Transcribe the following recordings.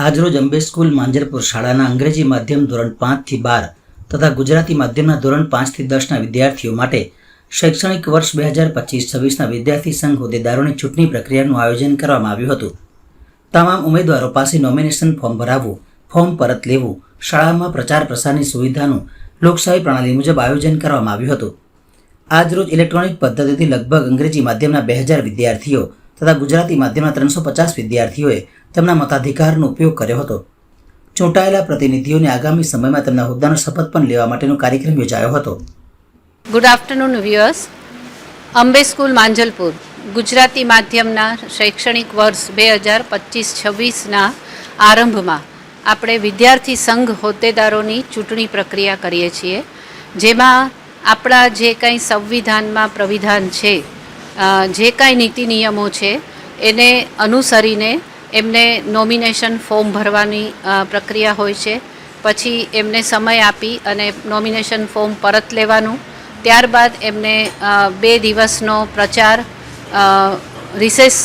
આજરોજ અંબે સ્કૂલ માંજલપુર શાળાના અંગ્રેજી માધ્યમ ધોરણ 5 થી 12 તથા ગુજરાતી માધ્યમના ધોરણ 5 થી 10ના વિદ્યાર્થીઓ માટે શૈક્ષણિક વર્ષ 2025-26ના વિદ્યાર્થી સંઘ હોદ્દેદારોની ચૂંટણી પ્રક્રિયાનું આયોજન કરવામાં આવ્યું હતું। તમામ ઉમેદવારો પાસે નોમિનેશન ફોર્મ ભરાવવું, ફોર્મ પરત લેવું, શાળામાં પ્રચાર પ્રસારની સુવિધાનું લોકશાહી પ્રણાલી મુજબ આયોજન કરવામાં આવ્યું હતું। આજરોજ ઇલેક્ટ્રોનિક પદ્ધતિથી લગભગ અંગ્રેજી માધ્યમના 2000 વિદ્યાર્થીઓ તથા ગુજરાતી માધ્યમના 350 વિદ્યાર્થીઓએ તેમના મતાધિકારનો ઉપયોગ કર્યો હતો। ચૂંટાયેલા પ્રતિનિધિઓને આગામી સમયમાં તેમના હોદ્દાનો શપથ પણ લેવા માટેનો કાર્યક્રમ યોજાયો હતો। Good afternoon viewers. Ambe school Manjalpur Gujarati માધ્યમના શૈક્ષણિક વર્ષ 2025-26ના આરંભમાં આપણે વિદ્યાર્થી સંઘ હોદ્દેદારોની ચૂંટણી પ્રક્રિયા કરીએ છીએ, જેમાં આપણા જે કંઈ સંવિધાનમાં પ્રવિધાન છે, જે કાંઈ નીતિ નિયમો છે એને અનુસરીને એમને નોમિનેશન ફોર્મ ભરવાની પ્રક્રિયા હોય છે। પછી એમને સમય આપી અને નોમિનેશન ફોર્મ પરત લેવાનું, ત્યારબાદ એમને 2 દિવસનો પ્રચાર રિસેસ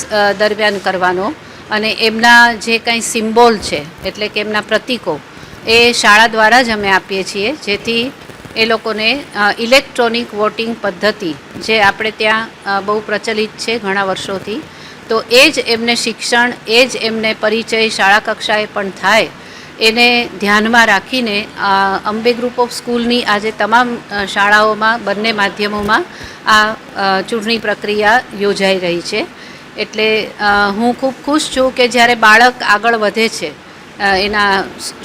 દરમિયાન કરવાનો અને એમના જે કંઈ સિમ્બોલ છે એટલે કે એમના પ્રતીકો એ શાળા દ્વારા જ અમે આપીએ છીએ, જેથી એ લોકોને ઇલેક્ટ્રોનિક વોટિંગ પદ્ધતિ જે આપણે ત્યાં બહુ પ્રચલિત છે ઘણા વર્ષોથી, તો એ જ એમને શિક્ષણ, એ જ એમને પરિચય શાળા કક્ષાએ પણ થાય એને ધ્યાનમાં રાખીને અંબે ગ્રુપ ઓફ સ્કૂલની આજે તમામ શાળાઓમાં બંને માધ્યમોમાં આ ચૂંટણી પ્રક્રિયા યોજાઈ રહી છે। એટલે હું ખૂબ ખુશ છું કે જ્યારે બાળક આગળ વધે છે એના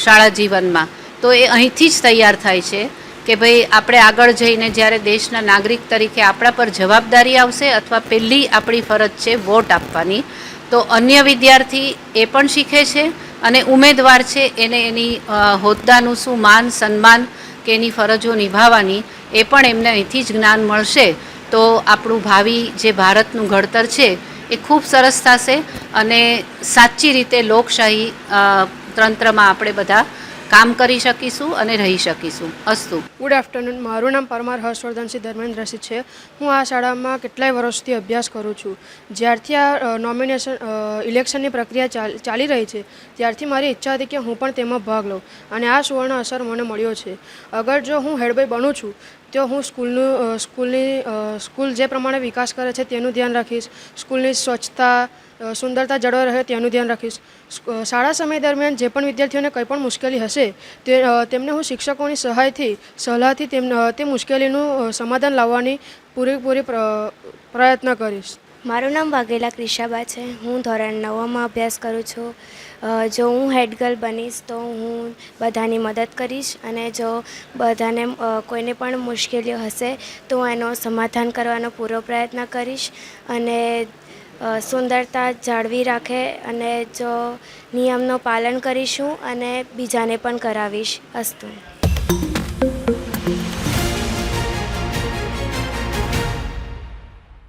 શાળા જીવનમાં, તો એ અહીંથી જ તૈયાર થાય છે કે ભાઈ આપણે આગળ જઈને જ્યારે દેશના નાગરિક તરીકે આપણા પર જવાબદારી આવશે અથવા પહેલી આપણી ફરજ છે વોટ આપવાની, તો અન્ય વિદ્યાર્થી એ પણ શીખે છે અને ઉમેદવાર છે એને એની હોદ્દાનું શું માન સન્માન કે એની ફરજો નિભાવવાની એ પણ એમને અહીંથી જ જ્ઞાન મળશે। તો આપણું ભાવિ જે ભારતનું ઘડતર છે એ ખૂબ સરસ થશે અને સાચી રીતે લોકશાહી તંત્રમાં આપણે બધા કામ કરી શકીશું અને રહી શકીશું। અસ્તુ। Good afternoon. મારું નામ પરમાર હર્ષવર્ધનસિંહ ધર્મેન્દ્રસિંહ છે। હું આ શાળામાં કેટલાય વર્ષથી અભ્યાસ કરું છું। જ્યારથી આ નોમિનેશન ઇલેક્શનની પ્રક્રિયા ચાલી રહી છે ત્યારથી મારી ઈચ્છા હતી કે હું પણ તેમાં ભાગ લઉં અને આ સુવર્ણ અવસર મને મળ્યો છે। અગર જો હું હેડબોય બનું છું તો હું સ્કૂલ જે પ્રમાણે વિકાસ કરે છે તેનું ધ્યાન રાખીશ, સ્કૂલની સ્વચ્છતા સુંદરતા જળવાઈ રહે તેનું ધ્યાન રાખીશ। શાળા સમય દરમિયાન જે પણ વિદ્યાર્થીઓને કંઈ પણ મુશ્કેલી હશે તેમને હું શિક્ષકોની સલાહથી તે મુશ્કેલીનું સમાધાન લાવવાની પૂરેપૂરી પ્રયત્ન કરીશ। મારું નામ વાઘેલા ક્રિશાબા છે। હું ધોરણ 9માં અભ્યાસ કરું છું। જો હું હેડ ગર્લ બનીશ તો હું બધાની મદદ કરીશ અને જો બધાને કોઈને પણ મુશ્કેલીઓ હશે તો હું એનો સમાધાન કરવાનો પૂરો પ્રયત્ન કરીશ અને સુંદરતા જાળવી રાખે અને જો નિયમનું પાલન કરીશું અને બીજાને પણ કરાવીશ। અસ્તુ।